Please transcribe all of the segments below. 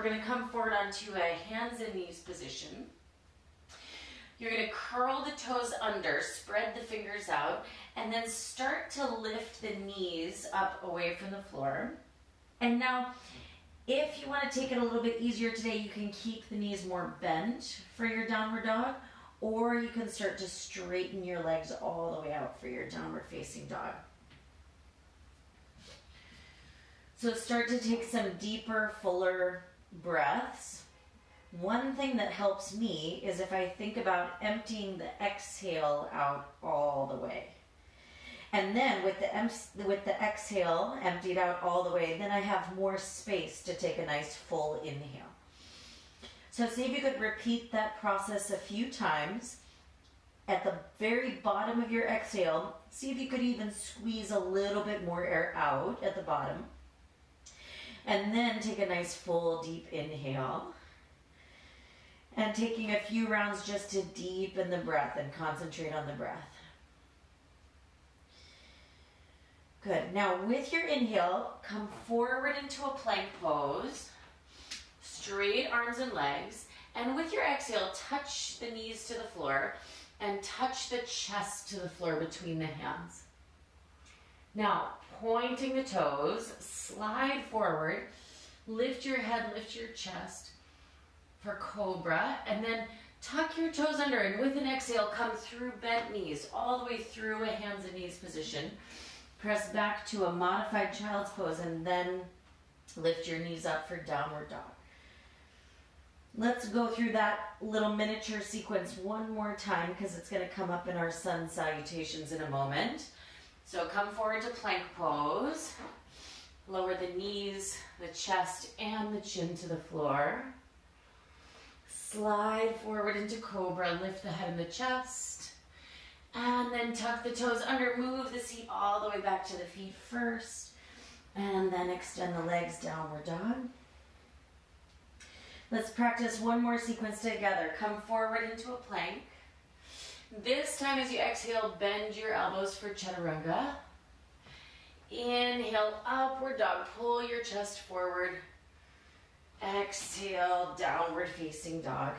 going to come forward onto a hands and knees position. You're going to curl the toes under, spread the fingers out, and then start to lift the knees up away from the floor. And now, if you want to take it a little bit easier today, you can keep the knees more bent for your downward dog, or you can start to straighten your legs all the way out for your downward facing dog. So start to take some deeper, fuller breaths. One thing that helps me is if I think about emptying the exhale out all the way. And then with the exhale emptied out all the way, then I have more space to take a nice full inhale. So see if you could repeat that process a few times. At the very bottom of your exhale, see if you could even squeeze a little bit more air out at the bottom. And then take a nice full deep inhale. And taking a few rounds just to deepen the breath and concentrate on the breath. Good. Now with your inhale, come forward into a plank pose. Straight arms and legs. And with your exhale, touch the knees to the floor and touch the chest to the floor between the hands. Now, pointing the toes, slide forward, lift your head, lift your chest for cobra, and then tuck your toes under, and with an exhale, come through bent knees, all the way through a hands and knees position. Press back to a modified child's pose, and then lift your knees up for downward dog. Let's go through that little miniature sequence one more time, because it's going to come up in our Sun Salutations in a moment. So come forward to plank pose. Lower the knees, the chest, and the chin to the floor. Slide forward into cobra, lift the head and the chest. And then tuck the toes under, move the seat all the way back to the feet first. And then extend the legs, downward dog. Let's practice one more sequence together. Come forward into a plank. This time as you exhale, bend your elbows for chaturanga. Inhale, upward dog, pull your chest forward. Exhale, downward facing dog.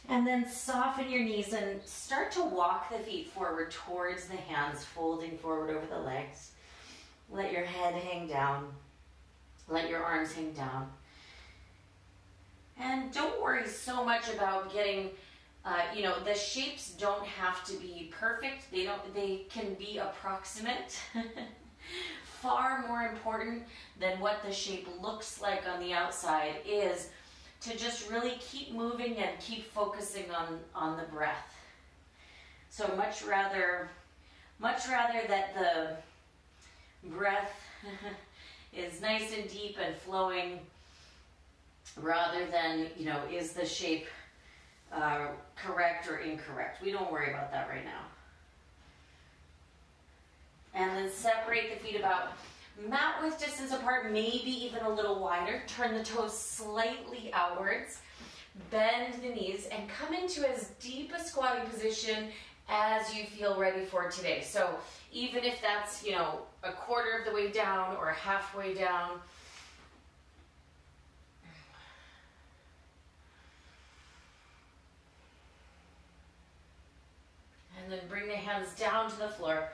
And then soften your knees and start to walk the feet forward towards the hands, folding forward over the legs. Let your head hang down. Let your arms hang down. And don't worry so much about getting, the shapes don't have to be perfect. They can be approximate. Far more important than what the shape looks like on the outside is to just really keep moving and keep focusing on the breath. So much rather that the breath is nice and deep and flowing rather than, is the shape correct or incorrect. We don't worry about that right now. And then separate the feet about mat width distance apart, maybe even a little wider. Turn the toes slightly outwards. Bend the knees and come into as deep a squatting position as you feel ready for today. So even if that's, a quarter of the way down or halfway down. And then bring the hands down to the floor.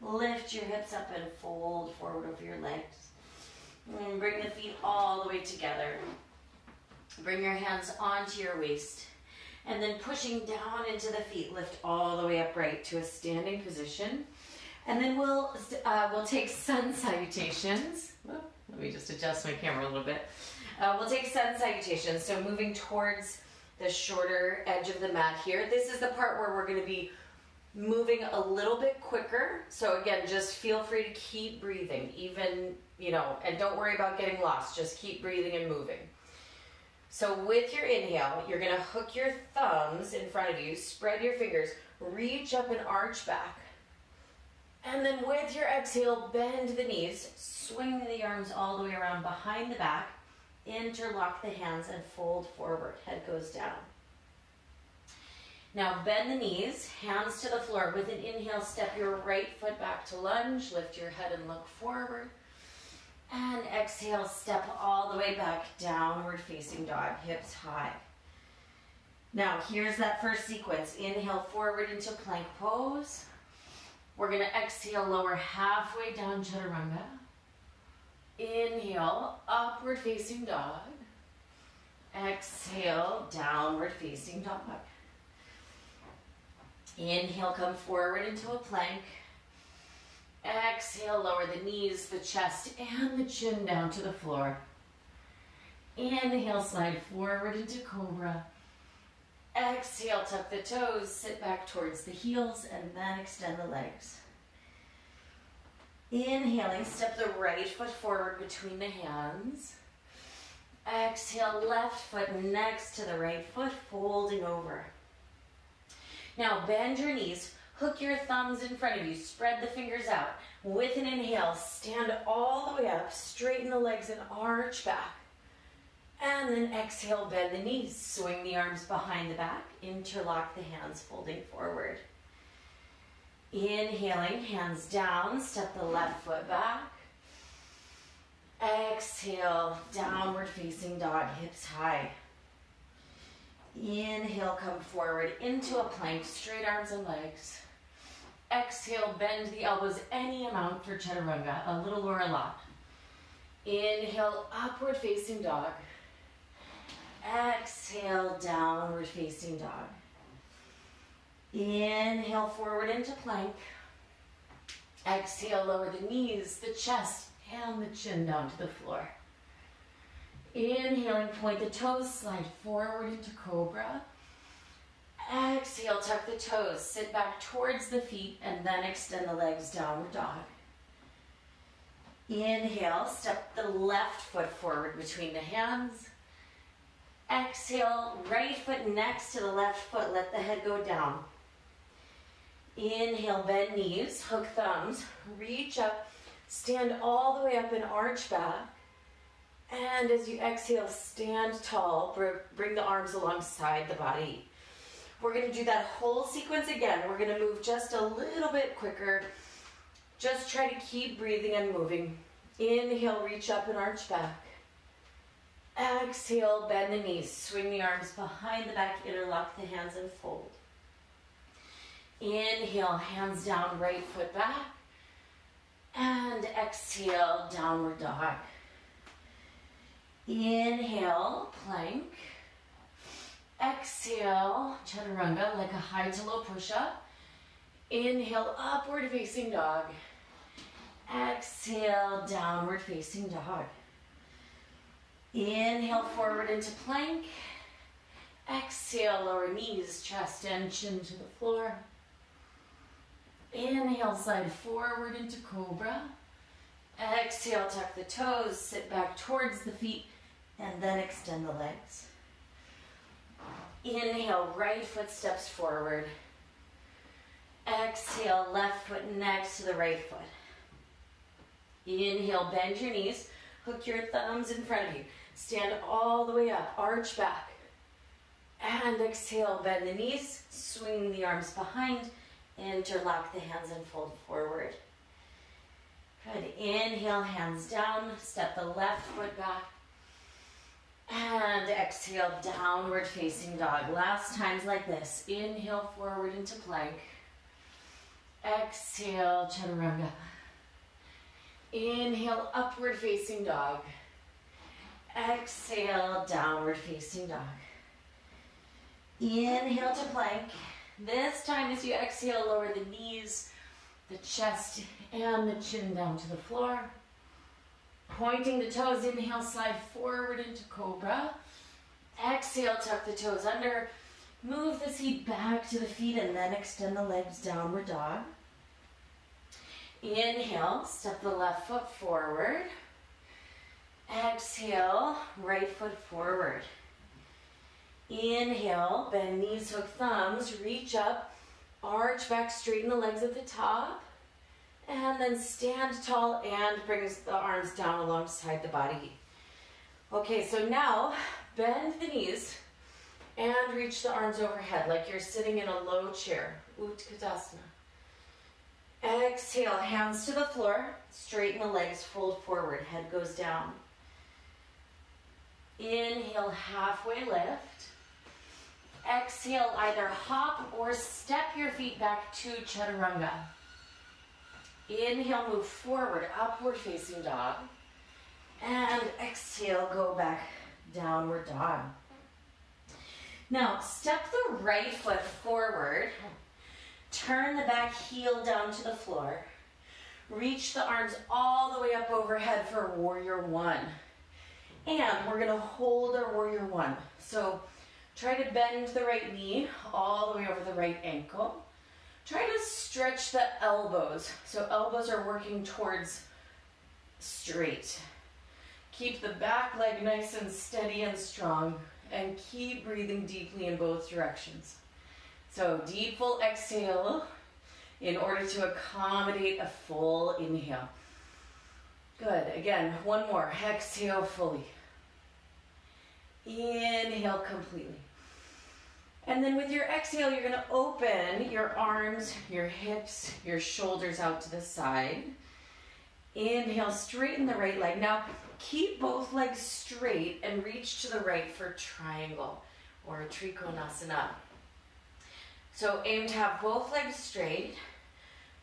Lift your hips up and fold forward over your legs. And bring the feet all the way together. Bring your hands onto your waist. And then pushing down into the feet, lift all the way upright to a standing position. And then we'll take Sun Salutations. Let me just adjust my camera a little bit. We'll take Sun Salutations. So moving towards the shorter edge of the mat here. This is the part where we're going to be moving a little bit quicker. So again, just feel free to keep breathing, even, and don't worry about getting lost. Just keep breathing and moving. So with your inhale, you're going to hook your thumbs in front of you, spread your fingers, reach up and arch back. And then with your exhale, bend the knees, swing the arms all the way around behind the back, interlock the hands and fold forward. Head goes down. Now bend the knees, hands to the floor. With an inhale, step your right foot back to lunge. Lift your head and look forward. And exhale, step all the way back, downward facing dog, hips high. Now, here's that first sequence. Inhale forward into plank pose. We're gonna exhale, lower halfway down, chaturanga. Inhale, upward facing dog. Exhale, downward facing dog. Inhale, come forward into a plank. Exhale, lower the knees, the chest, and the chin down to the floor. Inhale, slide forward into cobra. Exhale, tuck the toes, sit back towards the heels, and then extend the legs. Inhaling, step the right foot forward between the hands. Exhale, left foot next to the right foot, folding over. Now bend your knees, hook your thumbs in front of you, spread the fingers out. With an inhale, stand all the way up, straighten the legs and arch back. And then exhale, bend the knees, swing the arms behind the back, interlock the hands, folding forward. Inhaling, hands down, step the left foot back. Exhale, downward facing dog, hips high. Inhale, come forward into a plank, straight arms and legs. Exhale, bend the elbows any amount for chaturanga, a little or a lot. Inhale, upward facing dog. Exhale, downward facing dog. Inhale, forward into plank. Exhale, lower the knees, the chest, and the chin down to the floor. Inhaling, point the toes, slide forward into cobra. Exhale, tuck the toes, sit back towards the feet, and then extend the legs, downward dog. Inhale, step the left foot forward between the hands. Exhale, right foot next to the left foot, let the head go down. Inhale, bend knees, hook thumbs, reach up, stand all the way up and arch back. And as you exhale, stand tall, bring the arms alongside the body. We're gonna do that whole sequence again. We're gonna move just a little bit quicker. Just try to keep breathing and moving. Inhale, reach up and arch back. Exhale, bend the knees, swing the arms behind the back, interlock the hands and fold. Inhale, hands down, right foot back. And exhale, downward dog. Inhale, plank. Exhale, chaturanga, like a high to low push-up. Inhale, upward facing dog. Exhale, downward facing dog. Inhale, forward into plank. Exhale, lower knees, chest and chin to the floor. Inhale, slide forward into cobra. Exhale, tuck the toes, sit back towards the feet, and then extend the legs. Inhale, right foot steps forward. Exhale, left foot next to the right foot. Inhale, bend your knees, hook your thumbs in front of you. Stand all the way up, arch back. And exhale, bend the knees, swing the arms behind, interlock the hands and fold forward. Good. Inhale, hands down, step the left foot back. And exhale, downward facing dog. Last times like this. Inhale, forward into plank. Exhale, chaturanga. Inhale, upward facing dog. Exhale, downward facing dog. Inhale to plank. This time as you exhale, lower the knees, the chest, and the chin down to the floor. Pointing the toes, inhale, slide forward into cobra. Exhale, tuck the toes under. Move the seat back to the feet and then extend the legs, downward dog. Inhale, step the left foot forward. Exhale, right foot forward. Inhale, bend knees, hook thumbs, reach up, arch back, straighten the legs at the top. And then stand tall and bring the arms down alongside the body. Okay, so now bend the knees and reach the arms overhead like you're sitting in a low chair, Utkatasana. Exhale, hands to the floor. Straighten the legs, fold forward. Head goes down. Inhale, halfway lift. Exhale, either hop or step your feet back to chaturanga. Inhale, move forward, upward facing dog. And exhale, go back, downward dog. Now, step the right foot forward. Turn the back heel down to the floor. Reach the arms all the way up overhead for warrior one. And we're gonna hold our warrior one. So try to bend the right knee all the way over the right ankle. Try to stretch the elbows. So elbows are working towards straight. Keep the back leg nice and steady and strong, and keep breathing deeply in both directions. So deep full exhale in order to accommodate a full inhale. Good. Again, one more. Exhale fully. Inhale completely. And then with your exhale, you're going to open your arms, your hips, your shoulders out to the side. Inhale, straighten the right leg. Now, keep both legs straight and reach to the right for triangle or Trikonasana. So aim to have both legs straight.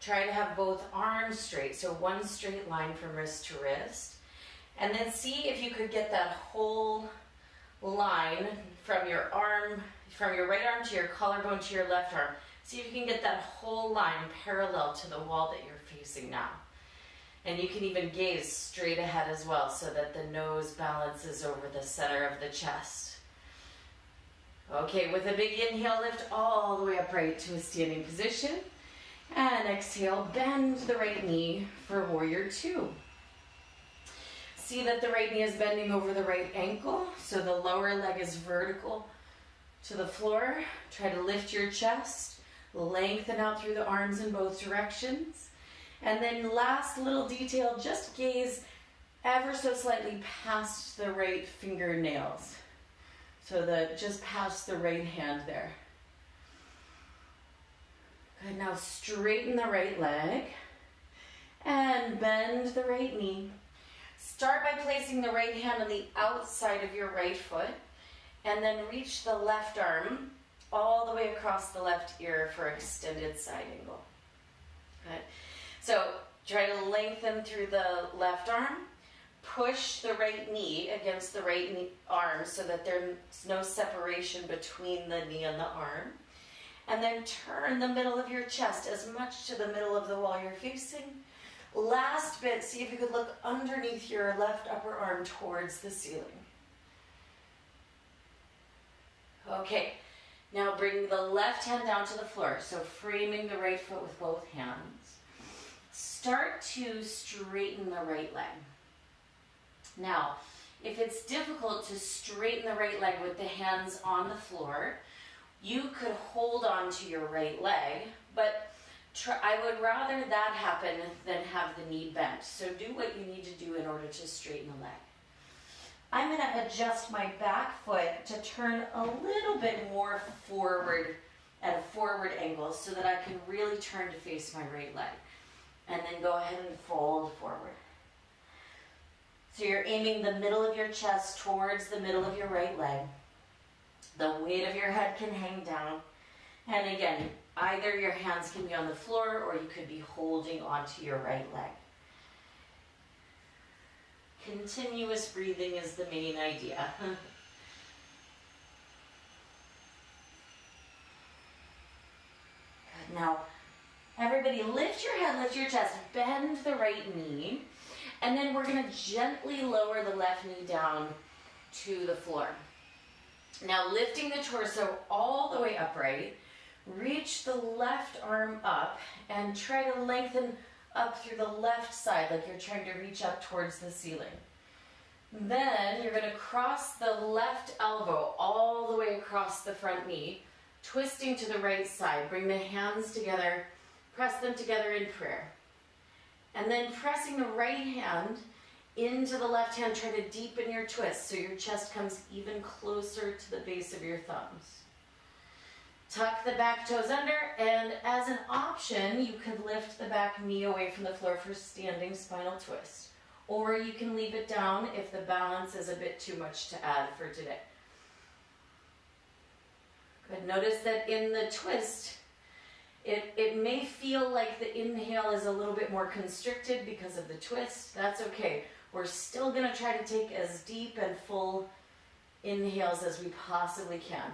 Try to have both arms straight. So one straight line from wrist to wrist. And then see if you could get that whole line from your arm, from your right arm to your collarbone to your left arm. See if you can get that whole line parallel to the wall that you're facing now. And you can even gaze straight ahead as well so that the nose balances over the center of the chest. Okay, with a big inhale, lift all the way upright to a standing position. And exhale, bend the right knee for warrior two. See that the right knee is bending over the right ankle, so the lower leg is vertical to the floor. Try to lift your chest, lengthen out through the arms in both directions. And then last little detail, just gaze ever so slightly past the right fingernails. So just past the right hand there. Good, now straighten the right leg and bend the right knee. Start by placing the right hand on the outside of your right foot and then reach the left arm all the way across the left ear for extended side angle. Good. So try to lengthen through the left arm. Push the right knee against the right knee arm so that there's no separation between the knee and the arm. And then turn the middle of your chest as much to the middle of the wall you're facing. Last bit, see if you could look underneath your left upper arm towards the ceiling. Okay, now bring the left hand down to the floor, so framing the right foot with both hands. Start to straighten the right leg. Now, if it's difficult to straighten the right leg with the hands on the floor, you could hold on to your right leg, but I would rather that happen than have the knee bent. So do what you need to do in order to straighten the leg. I'm going to adjust my back foot to turn a little bit more forward at a forward angle so that I can really turn to face my right leg. And then go ahead and fold forward. So you're aiming the middle of your chest towards the middle of your right leg. The weight of your head can hang down. And again, either your hands can be on the floor or you could be holding onto your right leg. Continuous breathing is the main idea. Good. Now, everybody lift your head, lift your chest, bend the right knee, and then we're going to gently lower the left knee down to the floor. Now lifting the torso all the way upright, reach the left arm up and try to lengthen up through the left side like you're trying to reach up towards the ceiling. Then you're going to cross the left elbow all the way across the front knee, twisting to the right side. Bring the hands together, press them together in prayer. And then pressing the right hand into the left hand, try to deepen your twist so your chest comes even closer to the base of your thumbs. Tuck the back toes under, and as an option, you could lift the back knee away from the floor for standing spinal twist. Or you can leave it down if the balance is a bit too much to add for today. Good. Notice that in the twist, it may feel like the inhale is a little bit more constricted because of the twist. That's okay. We're still going to try to take as deep and full inhales as we possibly can.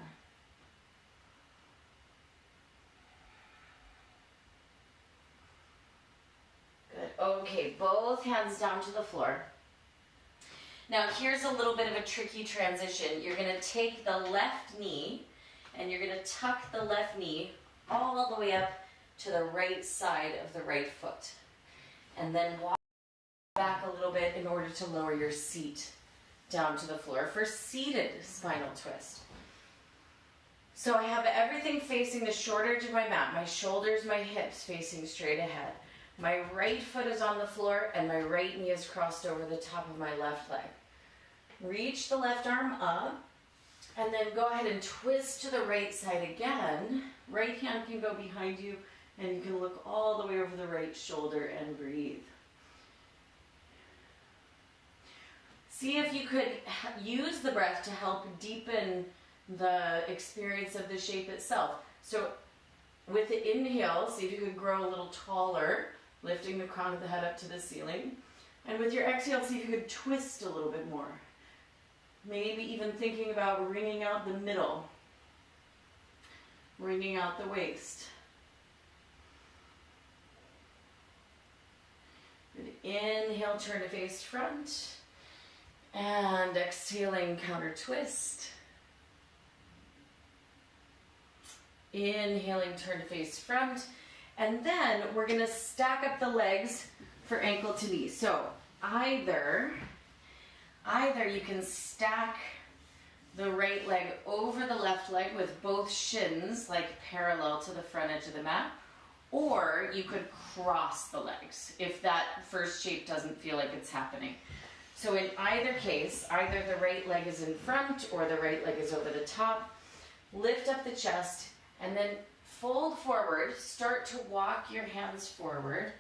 Good. Okay, both hands down to the floor. Now here's a little bit of a tricky transition. You're going to take the left knee and you're going to tuck the left knee all the way up to the right side of the right foot. And then walk back a little bit in order to lower your seat down to the floor for seated spinal twist. So I have everything facing the short edge of my mat, my shoulders, my hips facing straight ahead. My right foot is on the floor and my right knee is crossed over the top of my left leg. Reach the left arm up and then go ahead and twist to the right side again. Right hand can go behind you and you can look all the way over the right shoulder and breathe. See if you could use the breath to help deepen the experience of the shape itself. So with the inhale, see if you could grow a little taller, lifting the crown of the head up to the ceiling. And with your exhale, see if you could twist a little bit more. Maybe even thinking about wringing out the middle, wringing out the waist. Good. Inhale, turn to face front. And exhaling, counter twist. Inhaling, turn to face front. And then we're going to stack up the legs for ankle to knee. So either you can stack the right leg over the left leg with both shins like parallel to the front edge of the mat, or you could cross the legs if that first shape doesn't feel like it's happening. So in either case, either the right leg is in front or the right leg is over the top. Lift up the chest and then fold forward. Start to walk your hands forward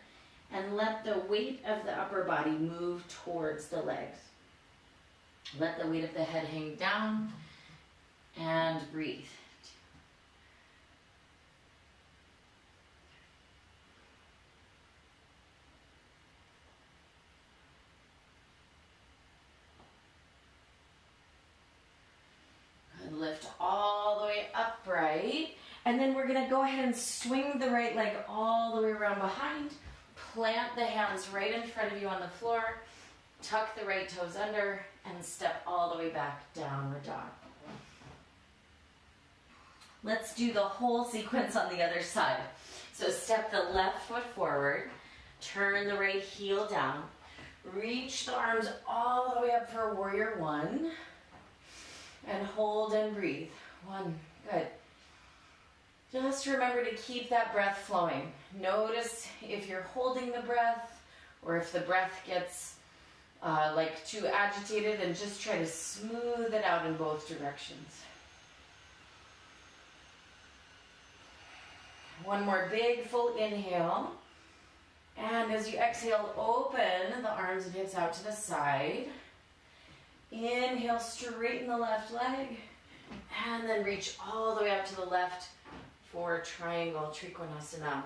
and let the weight of the upper body move towards the legs. Let the weight of the head hang down and breathe. Lift all the way upright, and then we're going to go ahead and swing the right leg all the way around behind. Plant the hands right in front of you on the floor, tuck the right toes under, and step all the way back, downward dog. Let's do the whole sequence on the other side. So step the left foot forward, turn the right heel down, reach the arms all the way up for warrior one. And hold and breathe. One, good. Just remember to keep that breath flowing. Notice if you're holding the breath or if the breath gets like too agitated, and just try to smooth it out in both directions. One more big full inhale. And as you exhale, open the arms and hips out to the side. Inhale, straighten the left leg, and then reach all the way up to the left for triangle, Kunasana.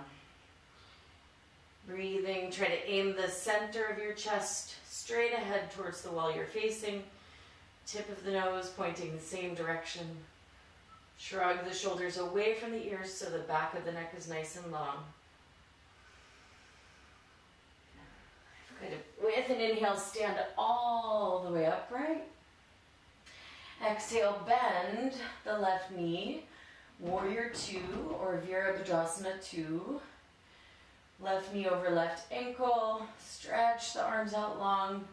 Breathing, try to aim the center of your chest straight ahead towards the wall you're facing. Tip of the nose pointing the same direction. Shrug the shoulders away from the ears so the back of the neck is nice and long. Good. With an inhale, stand all the way upright. Exhale, bend the left knee. Warrior two or Virabhadrasana 2. Left knee over left ankle. Stretch the arms out long.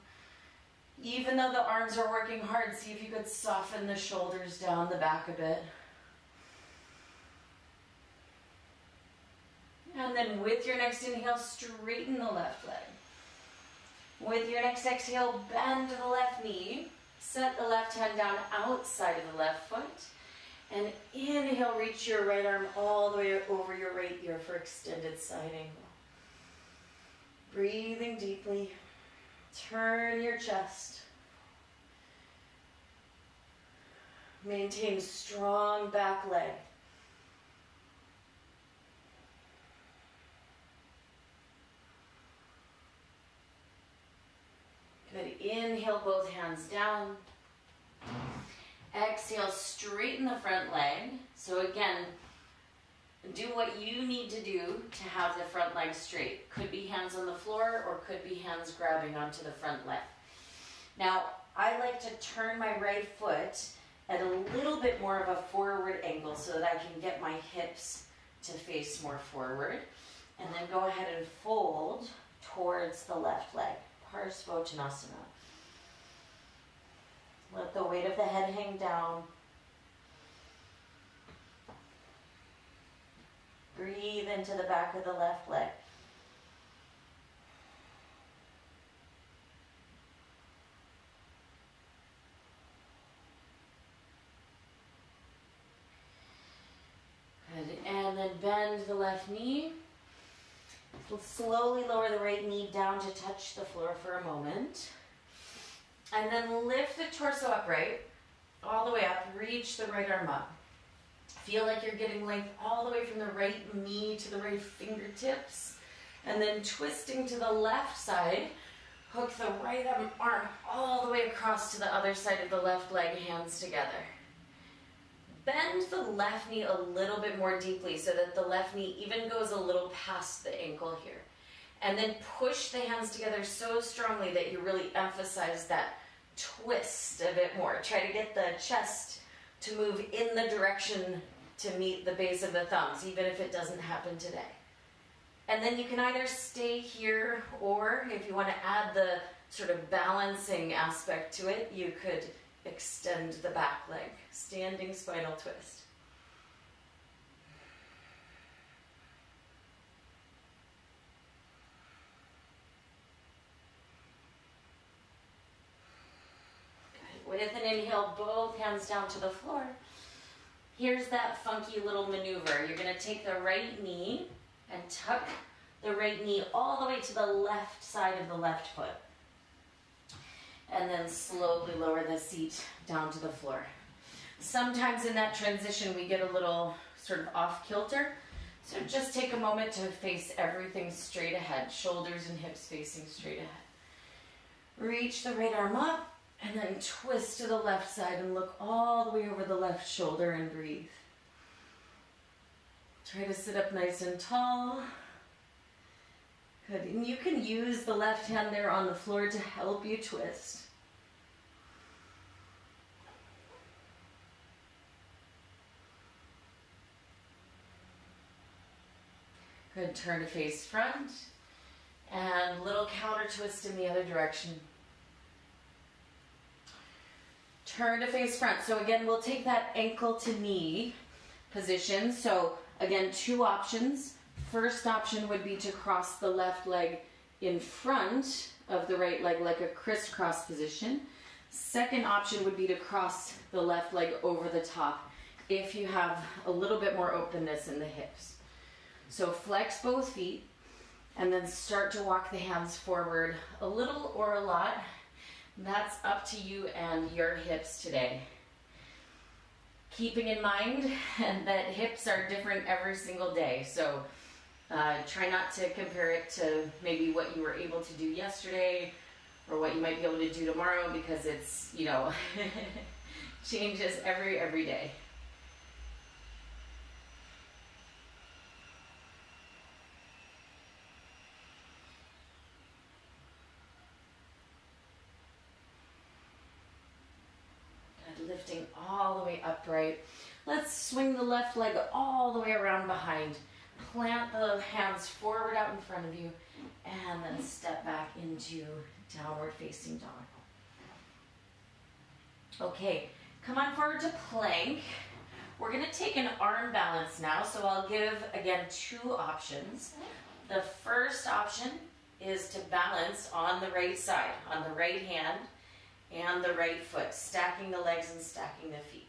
Even though the arms are working hard, see if you could soften the shoulders down the back a bit. And then with your next inhale, straighten the left leg. With your next exhale, bend the left knee. Set the left hand down outside of the left foot. And inhale, reach your right arm all the way over your right ear for extended side angle. Breathing deeply. Turn your chest. Maintain strong back leg. Good. Inhale, both hands down. Exhale, straighten the front leg. So again, do what you need to do to have the front leg straight. Could be hands on the floor or could be hands grabbing onto the front leg. Now, I like to turn my right foot at a little bit more of a forward angle so that I can get my hips to face more forward. And then go ahead and fold towards the left leg. Parsvottanasana. Let the weight of the head hang down. Breathe into the back of the left leg. Good. And then bend the left knee. Slowly lower the right knee down to touch the floor for a moment. And then lift the torso upright, all the way up. Reach the right arm up. Feel like you're getting length all the way from the right knee to the right fingertips. And then twisting to the left side, hook the right arm all the way across to the other side of the left leg, hands together. Bend the left knee a little bit more deeply so that the left knee even goes a little past the ankle here. And then push the hands together so strongly that you really emphasize that twist a bit more. Try to get the chest to move in the direction to meet the base of the thumbs, even if it doesn't happen today. And then you can either stay here, or if you want to add the sort of balancing aspect to it, you could extend the back leg. Standing spinal twist. Good. With an inhale, both hands down to the floor. Here's that funky little maneuver. You're going to take the right knee and tuck the right knee all the way to the left side of the left foot. And then slowly lower the seat down to the floor. Sometimes in that transition we get a little sort of off kilter. So just take a moment to face everything straight ahead. Shoulders and hips facing straight ahead. Reach the right arm up and then twist to the left side and look all the way over the left shoulder and breathe. Try to sit up nice and tall. Good. And you can use the left hand there on the floor to help you twist. Good. Turn to face front. And little counter twist in the other direction. Turn to face front. So again, we'll take that ankle to knee position. So again, two options. First option would be to cross the left leg in front of the right leg like a crisscross position. Second option would be to cross the left leg over the top if you have a little bit more openness in the hips. So flex both feet and then start to walk the hands forward a little or a lot. That's up to you and your hips today. Keeping in mind that hips are different every single day. So try not to compare it to maybe what you were able to do yesterday or what you might be able to do tomorrow, because it's, you know, changes every day. Good. Lifting all the way upright. Let's swing the left leg all the way around behind. Plant the hands forward out in front of you and then step back into downward facing dog. Okay, come on forward to plank. We're going to take an arm balance now, so I'll give again two options. The first option is to balance on the right side, on the right hand and the right foot, stacking the legs and stacking the feet.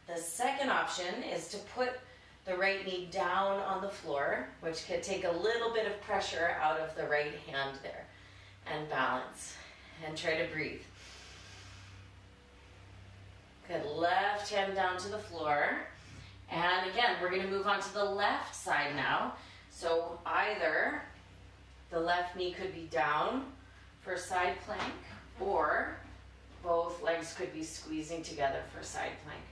The second option is to put the right knee down on the floor, which could take a little bit of pressure out of the right hand there, and balance and try to breathe. Good, left hand down to the floor. And again, we're going to move on to the left side now. So either the left knee could be down for side plank, or both legs could be squeezing together for side plank.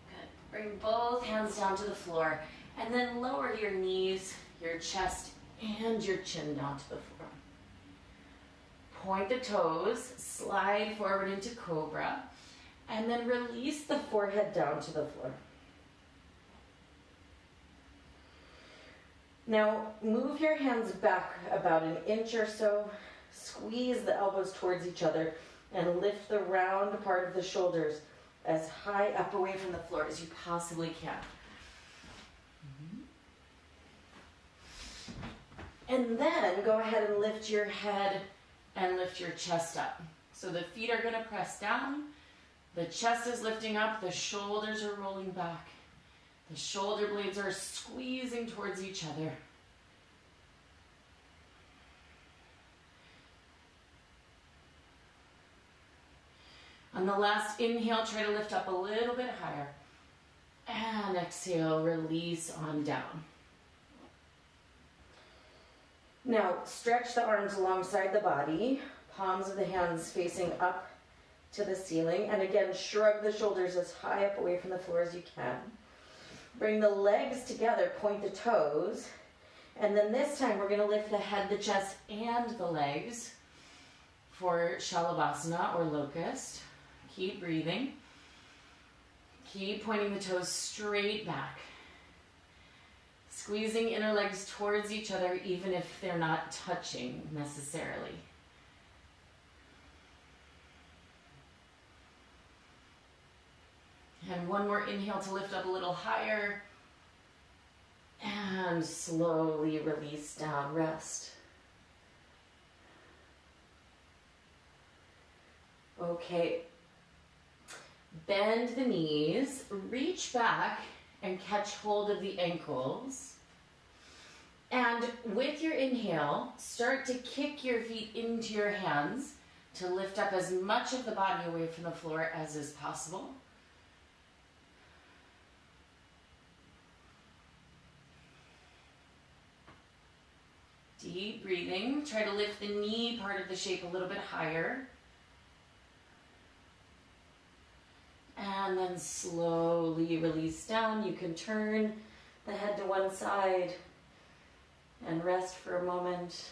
Good. Bring both hands down to the floor, and then lower your knees, your chest, and your chin down to the floor. Point the toes, slide forward into cobra, and then release the forehead down to the floor. Now, move your hands back about an inch or so, squeeze the elbows towards each other, and lift the round part of the shoulders as high up away from the floor as you possibly can. And then go ahead and lift your head and lift your chest up. So the feet are going to press down, the chest is lifting up, the shoulders are rolling back, the shoulder blades are squeezing towards each other. On the last inhale, try to lift up a little bit higher. And exhale, release on down. Now, stretch the arms alongside the body, palms of the hands facing up to the ceiling, and again, shrug the shoulders as high up away from the floor as you can. Bring the legs together, point the toes, and then this time we're going to lift the head, the chest, and the legs for Shalavasana or locust. Keep breathing. Keep pointing the toes straight back. Squeezing inner legs towards each other even if they're not touching necessarily. And one more inhale to lift up a little higher. And slowly release down, rest. Okay. Bend the knees, reach back and catch hold of the ankles. And with your inhale, start to kick your feet into your hands to lift up as much of the body away from the floor as is possible. Deep breathing. Try to lift the knee part of the shape a little bit higher. And then slowly release down. You can turn the head to one side and rest for a moment.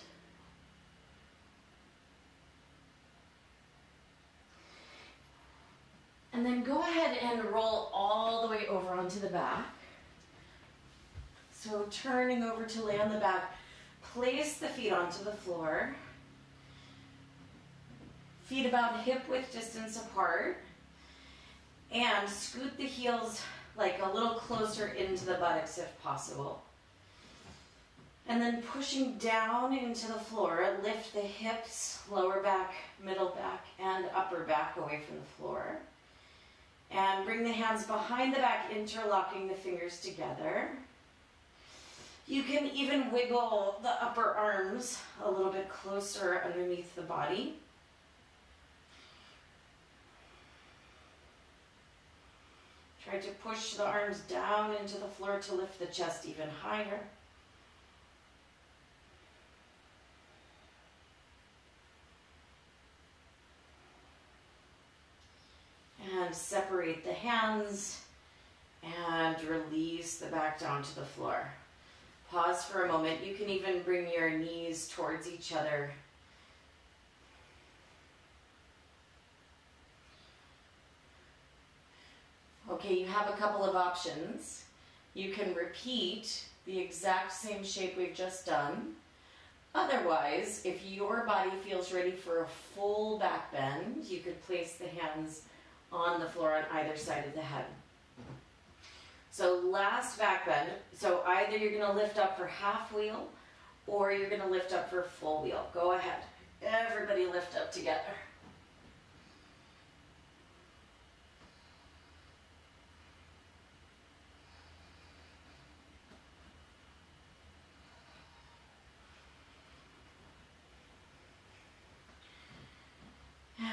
And then go ahead and roll all the way over onto the back. So turning over to lay on the back, place the feet onto the floor. Feet about hip-width distance apart. And scoot the heels like a little closer into the buttocks if possible. And then pushing down into the floor, lift the hips, lower back, middle back, and upper back away from the floor. And bring the hands behind the back, interlocking the fingers together. You can even wiggle the upper arms a little bit closer underneath the body. Try to push the arms down into the floor to lift the chest even higher. And separate the hands and release the back down to the floor. Pause for a moment. You can even bring your knees towards each other. Okay, you have a couple of options. You can repeat the exact same shape we've just done. Otherwise, if your body feels ready for a full back bend, you could place the hands on the floor on either side of the head. So last back bend, so either you're going to lift up for half wheel or you're going to lift up for full wheel. Go ahead. Everybody lift up together.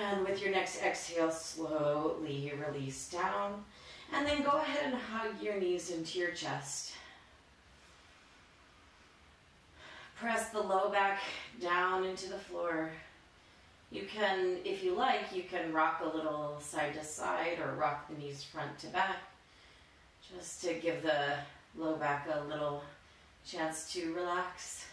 And with your next exhale, slowly release down. And then go ahead and hug your knees into your chest. Press the low back down into the floor. You can, if you like, you can rock a little side to side or rock the knees front to back, just to give the low back a little chance to relax.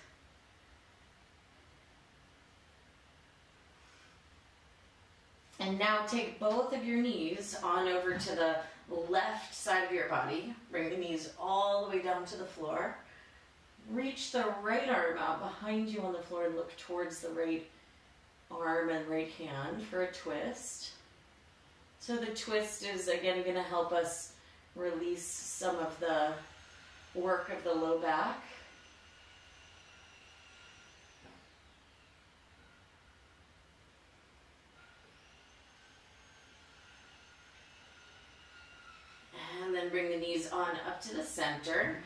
And now take both of your knees on over to the left side of your body. Bring the knees all the way down to the floor. Reach the right arm out behind you on the floor and look towards the right arm and right hand for a twist. So the twist is again going to help us release some of the work of the low back. And then bring the knees on up to the center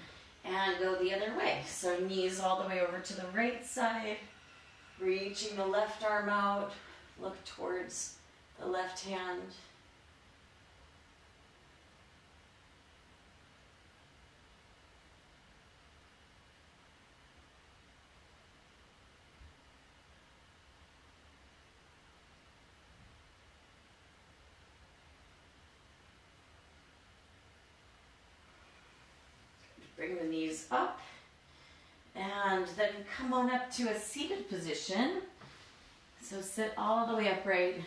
and go the other way. So knees all the way over to the right side, reaching the left arm out, look towards the left hand. Bring the knees up, and then come on up to a seated position. So sit all the way upright,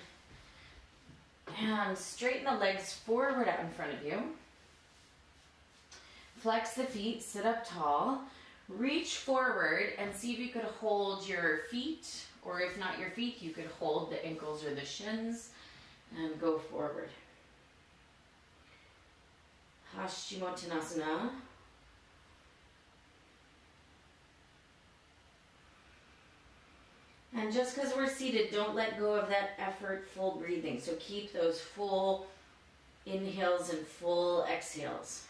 and straighten the legs forward out in front of you. Flex the feet, sit up tall, reach forward, and see if you could hold your feet, or if not your feet, you could hold the ankles or the shins, and go forward. Paschimottanasana. And just because we're seated, don't let go of that effortful breathing. So keep those full inhales and full exhales,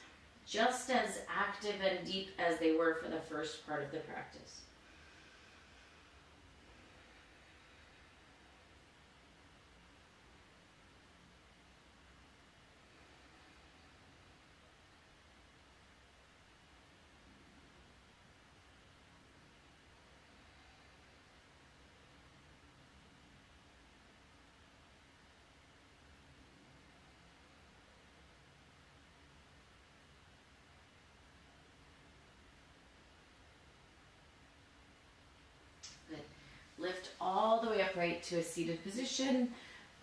just as active and deep as they were for the first part of the practice. Lift all the way upright to a seated position.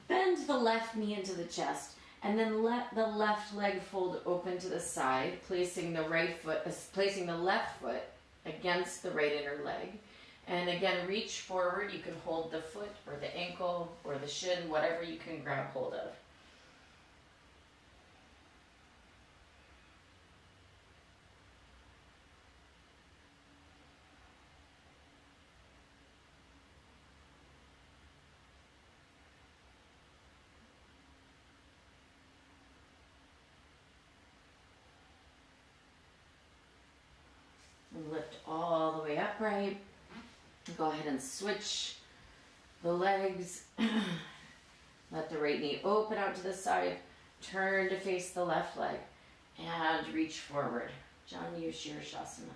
Bend the left knee into the chest, and then let the left leg fold open to the side, placing the left foot against the right inner leg. And again, reach forward. You can hold the foot or the ankle or the shin, whatever you can grab hold of. And lift all the way upright. Go ahead and switch the legs. Let the right knee open out to the side. Turn to face the left leg. And reach forward. Shasana.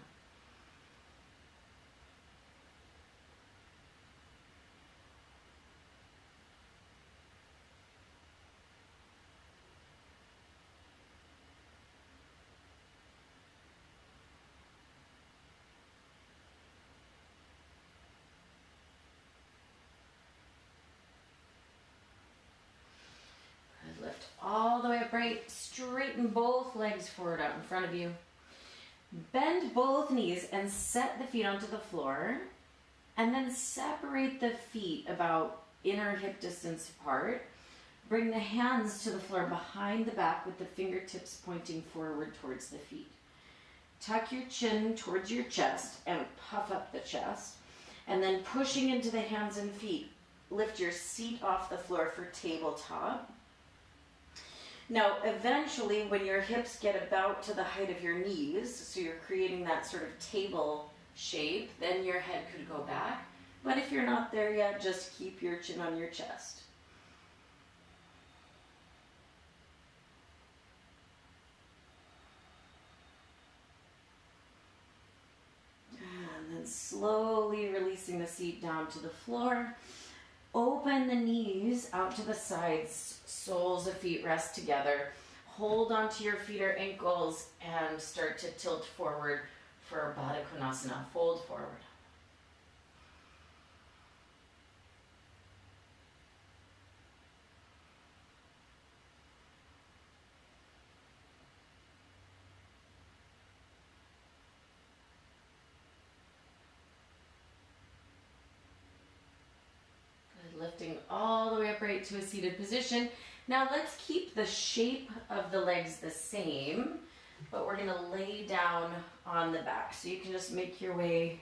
Lift all the way upright. Straighten both legs forward out in front of you. Bend both knees and set the feet onto the floor. And then separate the feet about inner hip distance apart. Bring the hands to the floor behind the back with the fingertips pointing forward towards the feet. tuck your chin towards your chest and puff up the chest. And then pushing into the hands and feet, lift your seat off the floor for tabletop. Now, eventually, when your hips get about to the height of your knees, so you're creating that sort of table shape, then your head could go back. But if you're not there yet, just keep your chin on your chest. And then slowly releasing the seat down to the floor. Open the knees out to the sides, soles of feet rest together. Hold onto your feet or ankles and start to tilt forward for Baddha Kunasana. Fold forward. Lifting all the way upright to a seated position. Now let's keep the shape of the legs the same, but we're going to lay down on the back. So you can just make your way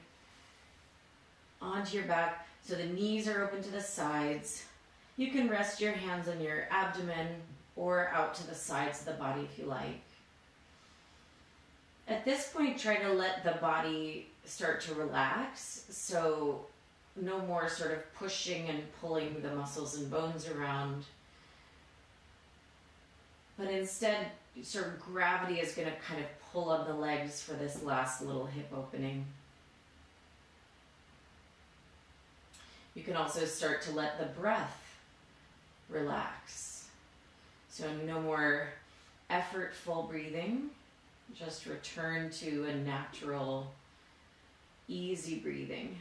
onto your back so the knees are open to the sides. You can rest your hands on your abdomen or out to the sides of the body if you like. At this point, try to let the body start to relax. So no more sort of pushing and pulling the muscles and bones around. But instead, sort of gravity is going to kind of pull on the legs for this last little hip opening. You can also start to let the breath relax. So no more effortful breathing. Just return to a natural, easy breathing.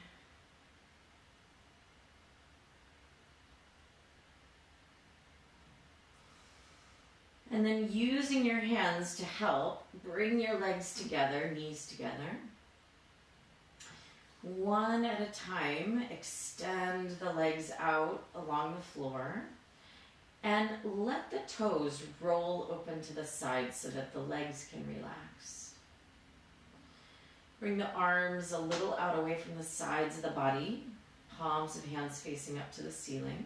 And then using your hands to help, bring your legs together, knees together. One at a time, extend the legs out along the floor. And let the toes roll open to the side so that the legs can relax. Bring the arms a little out away from the sides of the body, palms of hands facing up to the ceiling.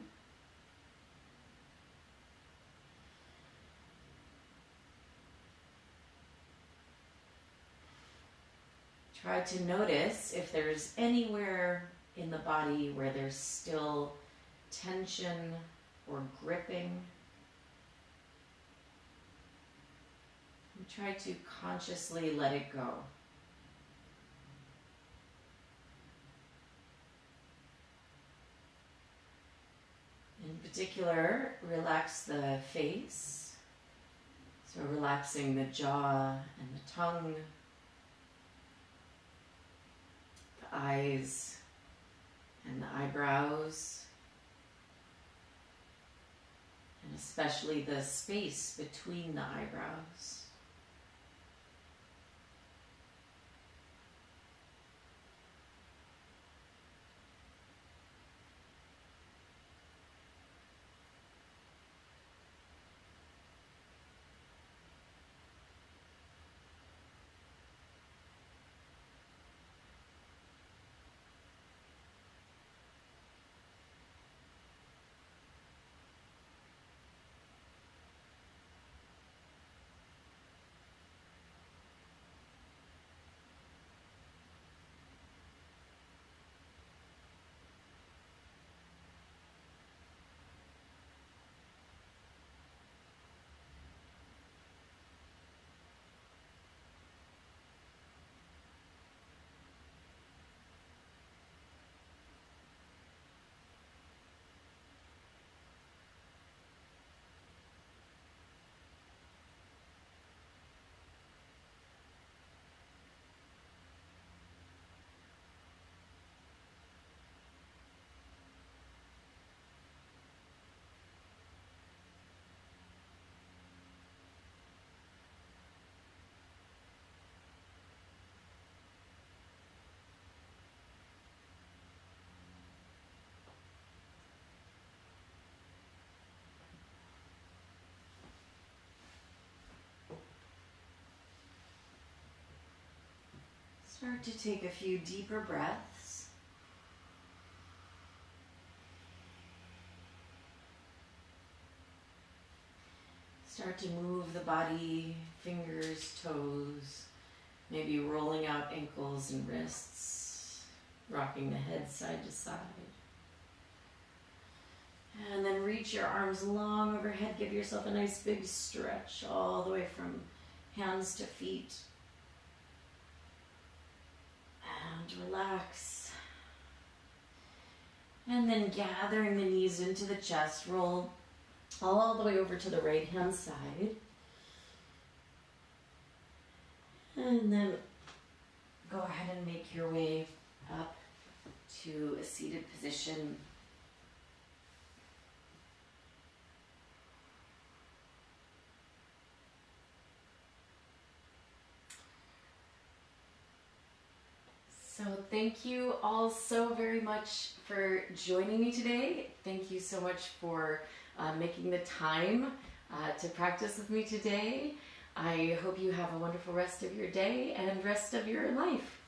Try to notice if there's anywhere in the body where there's still tension or gripping. And try to consciously let it go. In particular, relax the face. So relaxing the jaw and the tongue, the eyes and the eyebrows, and especially the space between the eyebrows. Start to take a few deeper breaths. Start to move the body, fingers, toes, maybe rolling out ankles and wrists, rocking the head side to side. And then reach your arms long overhead. Give yourself a nice big stretch all the way from hands to feet. And relax. And then gathering the knees into the chest, roll all the way over to the right hand side. And then go ahead and make your way up to a seated position. So thank you all so very much for joining me today. Thank you so much for making the time to practice with me today. I hope you have a wonderful rest of your day and rest of your life.